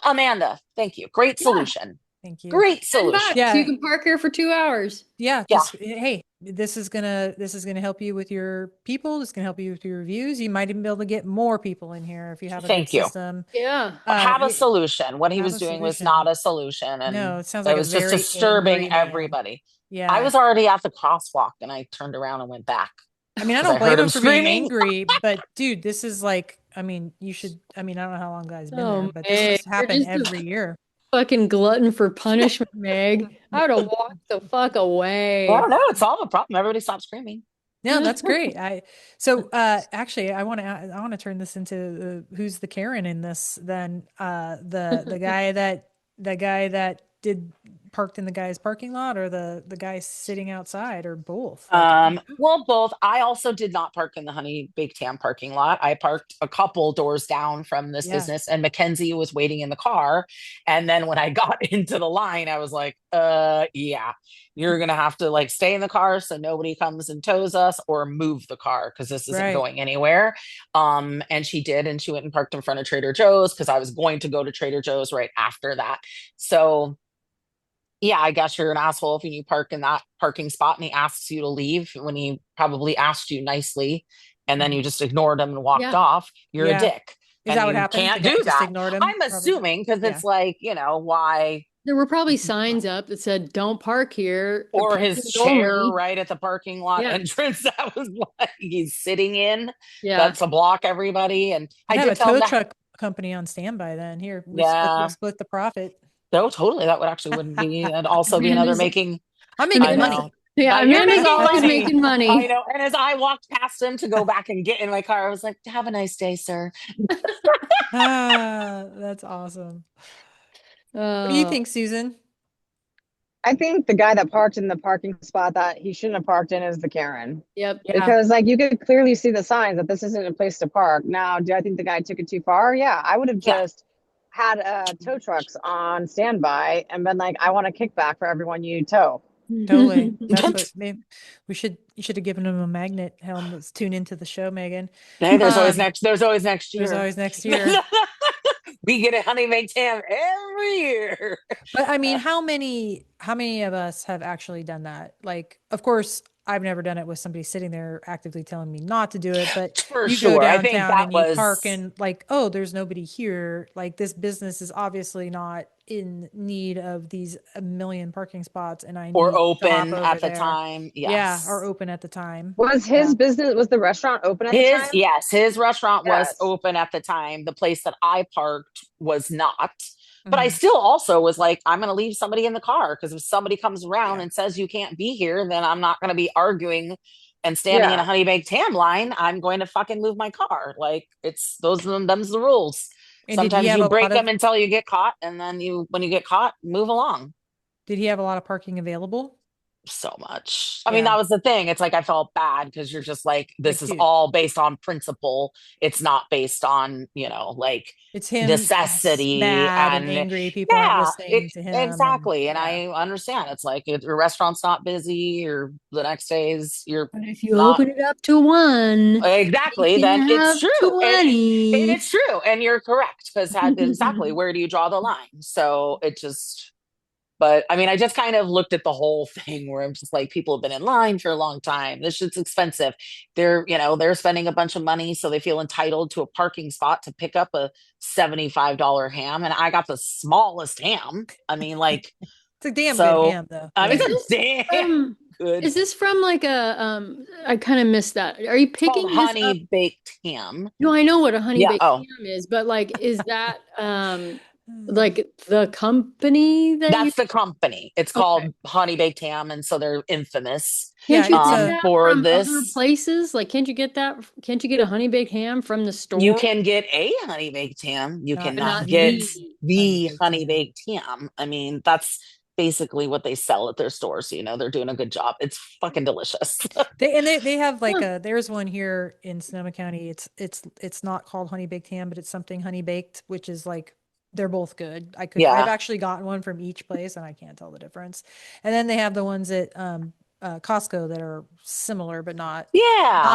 Amanda, thank you. Great Yeah. solution. Thank you. Great $10. solution. Yeah. You can park here for 2 hours. Yeah, Yeah. just hey, this is gonna help you with your people. It's gonna help you with your reviews. You might even be able to get more people in here if you have a good Thank you. system. Yeah. Have a Y- solution. What he have was a doing was solution. not a solution. No, And it sounds it like a was just very disturbing angry man. everybody. I Yeah. was already at the crosswalk and I turned around and went back. I mean, I because I don't blame heard him him for being screaming. angry, but dude, this is like, I mean, you should, I mean, I don't know how long the guy's been there, Oh, but this Meg, must you're happen just a every year. fucking glutton for punishment, Meg. I would have walked the fuck I away. don't know. It's solved a problem. Everybody stopped screaming. No, that's great. Actually I want to turn this into who's the Karen in this then the guy that did parked in the guy's parking lot or the guy sitting outside or both. Like I don't know. Well, both. I also did not park in the Honey Baked Ham parking lot. I parked a couple doors down from this Yeah, business, and Mackenzie was waiting in the car. And then when I got into the line, I was like, yeah, you're gonna have to like stay in the car so nobody comes and tows us, or move the car because this isn't right. going anywhere. And she did, and she went and parked in front of Trader Joe's because I was going to go to Trader Joe's right after that. So yeah, I guess you're an asshole if you park in that parking spot and he asks you to leave when he probably asked you nicely and then Mhm. you just ignored him and walked Yeah. off. You're a Yeah. dick Is and that what you happened? The can't guy do just that. ignored him? I'm Probably. assuming because Yeah. it's like, why? There were probably signs up that said, "Don't park here, Or his parking chair only." right at the parking lot Yeah. entrance that was like he's sitting in. Yeah. That's to block everybody. And I'd I have did a tell him tow that. truck company on standby then. Here, we Yeah. split the profit. No, totally. That would actually wouldn't be, and also be another Amanda's, making. I'm making I Amanda's, money. know. yeah, You're Amanda's making always money. making I money. know. And as I walked past him to go back and get in my car, I was like, have a nice day, sir. That's awesome. What do you Oh, think, Susan? I think the guy that parked in the parking spot that he shouldn't have parked in is the Karen. yep. Yeah, Because like you could clearly see the signs that this isn't a place to park. Now, do I think the guy took it too far? Yeah, I would have Yeah. just had tow trucks on standby and been like, I want a kickback for everyone you tow. totally. That's what maybe you should have given him a magnet helm. Let's tune into the show, Megan. Hey, Um, there's always next there's year. always next year. We get a honey baked ham every year. But I mean, how many of us have actually done that? Like, of course, I've never done it with somebody sitting there actively telling me not to do it, but For you go sure. I think downtown that and you park was and like, oh, there's nobody here. Like this business is obviously not in need of these a million parking spots and I or need to hop open over at the there. time. Yeah, or Yes. open at the time. Was Yeah. his business, was the restaurant open at the time? His restaurant was Yes. open at the time. The place that I parked was not. But I Mhm. still also was like, I'm going to leave somebody in the car because if somebody comes around Yeah. and says you can't be here, then I'm not going to be arguing and standing in a Yeah. honey baked ham line. I'm going to fucking move my car. Like it's them's the rules. And did he Sometimes have you a break lot them of until you get caught, and then when you get caught, move along. parking available? So much. I mean, Yeah. that was the thing. It's like I felt bad because you're just like, this Like, is dude, all based on principle. It's not based on, like it's him necessity. mad and And angry. People aren't yeah, listening to him. And exactly. And yeah, I understand. It's like if your restaurant's not busy or the next days you're But if you not open it up to one, you exactly, then can it's have true. And 20. it's true. And you're correct because exactly where do you draw the line? So it just but I mean, I just kind of looked at the whole thing where I'm just like, people have been in line for a long time. This shit's expensive. They're spending a bunch of money, so they feel entitled to a parking spot to pick up a $75 ham. And I got the smallest ham. I mean, like, it's a damn good so ham, though. I mean, Yeah. Is it's this a damn from good. is this from like I kind of missed that. Are you It's called picking this up? honey baked ham. No, I know what a honey Yeah. baked Oh, ham is, but like is that like the company that you that's the company. It's okay. called Honey Baked Ham, and so they're infamous Can't Yeah, you it's get a that for from other this. places? Like can't you get a honey baked ham from the You store, can get a honey baked ham. You not but cannot not get the the honey the baked honey ham. baked ham. I mean, that's basically what they sell at their stores. They're doing a good job. It's fucking delicious. They have like Huh. there's one here in Sonoma County. It's not called honey baked ham, but it's something honey baked, which is like they're both good. I've Yeah. actually gotten one from each place and I can't tell the difference. And then they have the ones at Costco that are similar but not Yeah.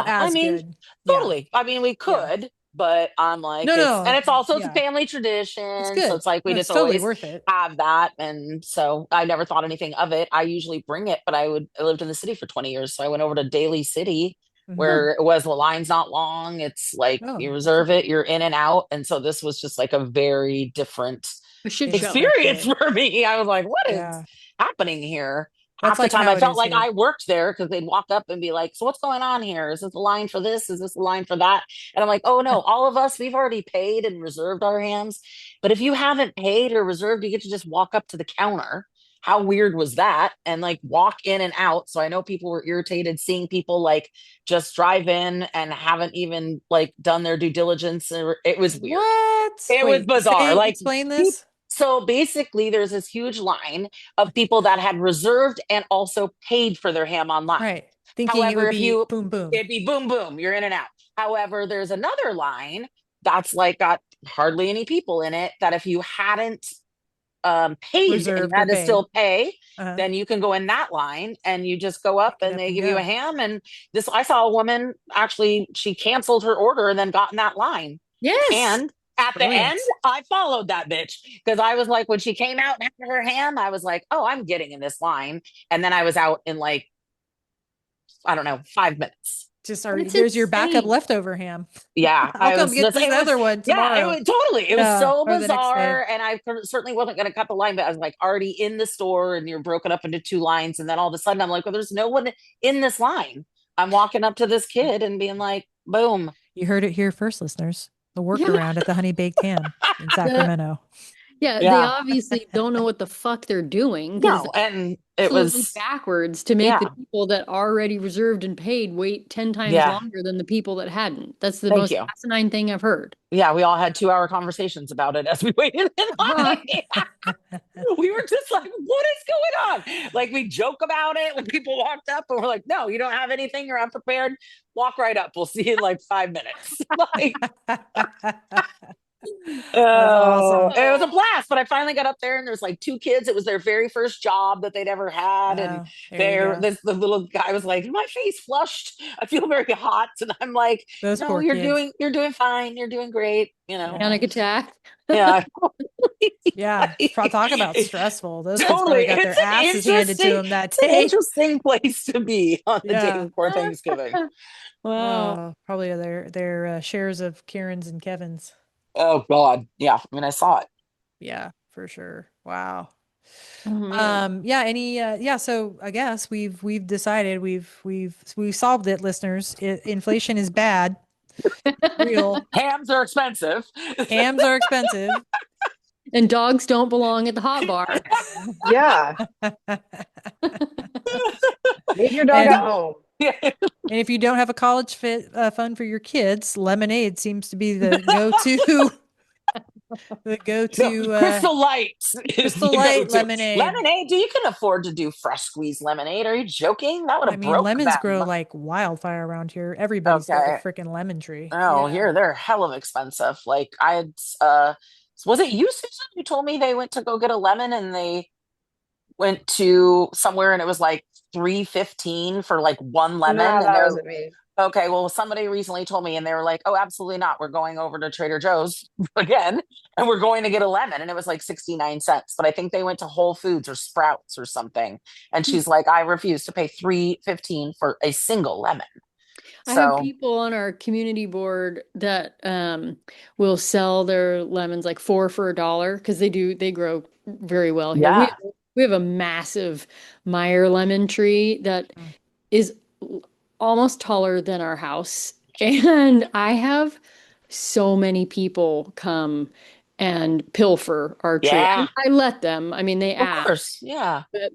I as mean, good. Yeah. totally. I mean, we Yeah. could, but I'm like, No, and no. it's also it's a Yeah. family It's tradition. So good. it's like we No, it's just totally always worth it. have that. And so I never thought anything of it. I usually bring it, but I lived in the city for 20 years. So I went over to Daly City Mhm. Huh. where it was the line's not long. It's like Oh, you that's reserve it, you're in and out. And so this was just like a very different A shit yeah, show. experience good. for me. I was like, what is Yeah. happening here? That's half the like time how I it felt is like here. I worked there because they'd walk up and be like, "So what's going on here? Is this a line for this? Is this a line for that?" And I'm like, "Oh no, all of us, we've already paid and reserved our hams. But if you haven't paid or reserved, you get to just walk up to the counter. How weird was that? And like walk in and out." So I know people were irritated seeing people like just drive in and haven't even like done their due diligence. It was weird. What? It was Wait, bizarre. Like, explain peop- this. so basically, there's this huge line of people that had reserved and also paid for their ham online. Right. Thinking it However, would if be you, boom, boom, it'd be boom, boom, you're in and out. However, there's another line that's like got hardly any people in it that if you hadn't paid and you reserved or had to paid. still pay, Uh-huh. then you can go in that line and you just go up Pick it and up they and give you a go. ham. And this, I saw a woman actually, she canceled her order and then got in that line. Yes. And at the end, Brilliant. I followed that bitch because I was like, when she came out and had her ham, I was like, oh, I'm getting in this line. And then I was out in like, I don't know, 5 minutes. Just But already, it's there's your backup insane. leftover ham. Yeah, I'll I come was get just, this it was, other one yeah, it tomorrow. was totally, it was Yeah, so or the next day. bizarre. And I certainly wasn't going to cut the line, but I was like already in the store and you're broken up into two lines. And then all of a sudden I'm like, well, there's no one in this line. I'm walking up to this kid and being like, boom. You heard it here first, listeners. The Yeah. workaround at the Honey Baked Ham in The, Sacramento. yeah, they Yeah, obviously don't know what the fuck they're doing because no. And it absolutely was, backwards to make the yeah, people that already reserved and paid wait 10 times yeah. longer than the people that hadn't. That's the Thank most you. asinine thing I've heard. Yeah, we all had 2 hour conversations about it as we waited in line. We were just like, what is going on? Like, we joke about it when people walked up and we're like, no, you don't have anything, you're unprepared. Walk right up. We'll see you in like 5 minutes. Like, That's oh, awesome. it was a blast. But I finally got up there and there's like two kids. It was their very first job that they'd ever had. And Oh, there you go. the little guy was like, my face flushed. I feel very hot. And I'm like, Those no, poor kids. you're doing fine. You're doing great. Yeah. Panic attack. Yeah. Yeah. Talk about stressful. Those kids Totally. probably got their asses handed to them that It's an day. interesting place to be on the day Yeah. before Thanksgiving. Wow. Probably their shares of Karen's and Kevin's. Oh God. Yeah. I mean, I saw it. Yeah, for sure. Wow. Oh, man. Yeah, yeah, so I guess we've decided we've solved it, listeners. Inflation is bad. Real. Hams are expensive. Hams are expensive. And dogs don't belong at the hot bar. Yeah. Leave your dog And- at home. And if you don't have a college fund for your kids, lemonade seems to be the go-to. The go-to Crystal Light is Crystal the Light go-to. lemonade. Lemonade. Do you can afford to do fresh squeeze lemonade? Are you joking? That would I have mean, broke lemons them. grow like wildfire around here. Everybody's got a Okay. freaking lemon tree. Oh, Yeah. here they're hell of expensive. Like I had was it you, Susan, who told me they went to go get a lemon and they went to somewhere and it was like 3.15 for like one lemon No, and that they're wasn't me. okay, well somebody recently told me and they were like, oh, absolutely not, we're going over to Trader Joe's again and we're going to get a lemon and it was like 69 cents, but I think they went to Whole Foods or Sprouts or something and she's like, I refuse to pay 3.15 for a single lemon. I have So people on our community board that will sell their lemons like four for $1 because they grow very well here. yeah. We have a massive Meyer lemon tree that Mm. is almost taller than our house. And I have so many people come and pilfer our tree. Yeah. I let them. I mean, they Of ask. course. Yeah. But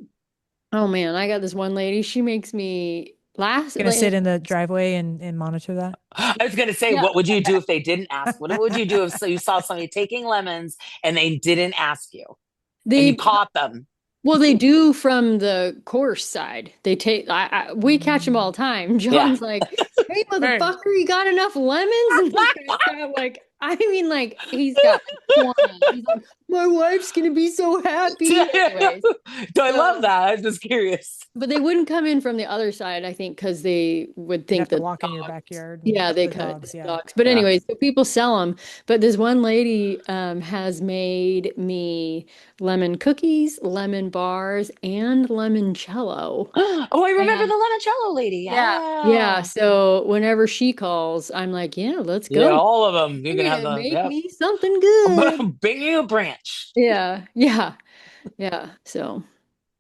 oh man, I got this one lady. She makes me last. Gonna sit in the driveway and monitor that. I was going to say, Yeah. what would you do if they didn't ask? What would you do if you saw somebody taking lemons and they didn't ask you and you They caught them? Well, they do from the course side. They take, we catch them all the time. John's like, hey, Right. motherfucker, you got enough lemons? And this guy's got like, I mean, like, he's got like 20. He's like, my wife's going to be so happy. Anyways, I love so- that. I'm just curious. but they wouldn't come in from the other side, I think, because they would You think have to that walk in your dogs- backyard. Yeah, they the cut dogs, the yeah. dogs. But Yeah. anyway, so people sell them. But this one lady has made me lemon cookies, lemon bars, and limoncello. Oh, I remember And- the limoncello lady. Yeah. Yeah. So whenever she calls, I'm like, yeah, let's Yeah, go. all of them. You can Yeah, have the make yeah. me something good. Bring you a branch. Yeah. So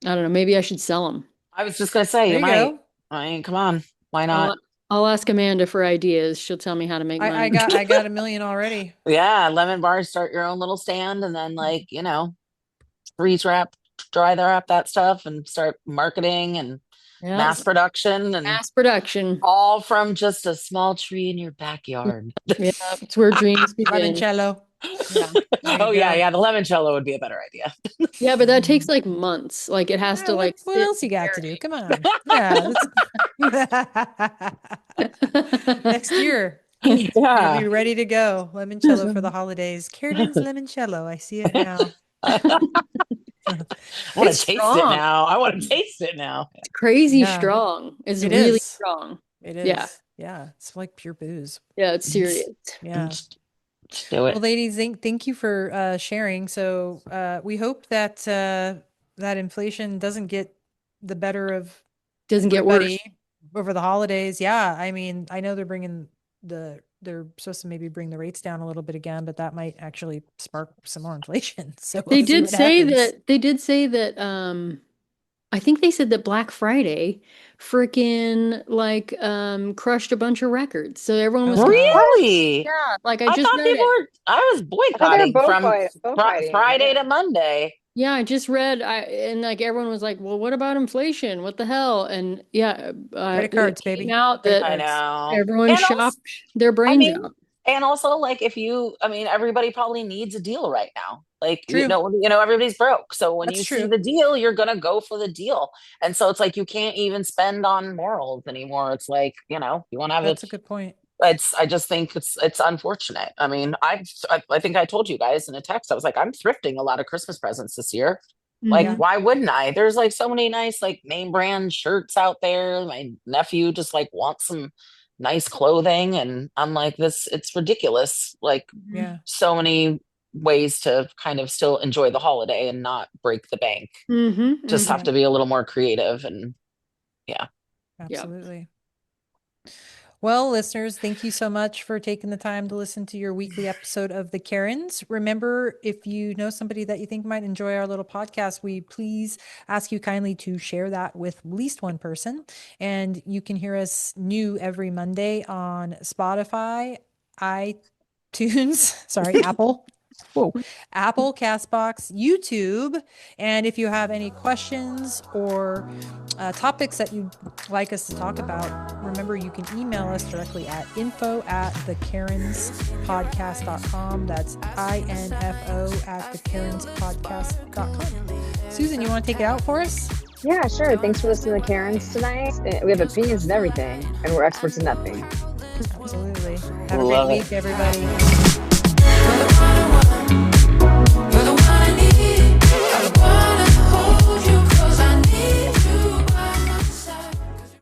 I don't know. Maybe I should sell them. I was just gonna say There you you might. go. I mean, come on, why not? I'll ask Amanda for ideas. She'll tell me how to make I money. got a million already. Yeah, lemon bars. Start your own little stand, and then freeze wrap, dry wrap that stuff, and start marketing and Yeah, mass production, and mass production. all from just a small tree in your backyard. Yeah, it's where dreams begin. Limoncello. Yeah. There Oh you yeah, go. yeah. The limoncello would be a better idea. Yeah, but that takes like months. Like it has Yeah, to like what sit else you got to do? and Come on. Yeah, next marinate. year. You'll Yeah. be ready to go. Limoncello for the holidays. Carolyn's limoncello. I see it now. I want It's to taste it strong. now. I want to taste it now. It's crazy Yeah, strong. It's it really is. strong. It Yeah. is. Yeah, it's like pure booze. Yeah, it's serious. Yeah. Just do Well, it. ladies, thank you for sharing. So we hope that that inflation doesn't get the better of Doesn't get everybody worse. over the holidays. Yeah, I mean, I know they're supposed to maybe bring the rates down a little bit again, but that might actually spark some more inflation. So we'll see what happens. They did say that I think they said that Black Friday freaking like crushed a bunch of records. So everyone Oh was complaining. God. What? Really? Yeah, like I I just thought read people it. were. I was I thought they were boycotting from bullfighting. Friday to Yeah. Monday. Yeah, I just read and like everyone was like, "Well, what about inflation? What the hell?" And yeah, Credit it cards, came baby. out Credit that I cards. know. everyone And also, shopped their I brains mean, out. and also, like, if you, I mean, everybody probably needs a deal right now. Like, True. everybody's broke. So when That's you see true. the deal, you're gonna go for the deal. And so it's like you can't even spend on morals anymore. It's like, you want to have it. That's a good point. I just think it's unfortunate. I mean, I think I told you guys in a text. I was like, I'm thrifting a lot of Christmas presents this year. Like, Yeah, Mhm. why wouldn't I? There's like so many nice like name brand shirts out there. My nephew just like wants some nice clothing, and I'm like, it's ridiculous. Like, yeah, so many ways to kind of still enjoy the holiday and not break the bank. Mhm. Just have yeah, Mhm. to be a little more creative, and yeah. Yeah. absolutely. Well, listeners, thank you so much for taking the time to listen to your weekly episode of The Karens. Remember, if you know somebody that you think might enjoy our little podcast, we please ask you kindly to share that with at least one person. And you can hear us new every Monday on Spotify, iTunes, sorry, Apple. Whoa, Apple, Castbox, YouTube. And if you have any questions or topics that you'd like us to talk about, remember you can email us directly at info@thecarenspodcast.com. That's info@thecarenspodcast.com. Susan, you want to take it out for us? Yeah, sure. Thanks for listening to Karen's tonight. We have opinions of everything, and we're experts in nothing. Absolutely. Have a great Love it. week, everybody.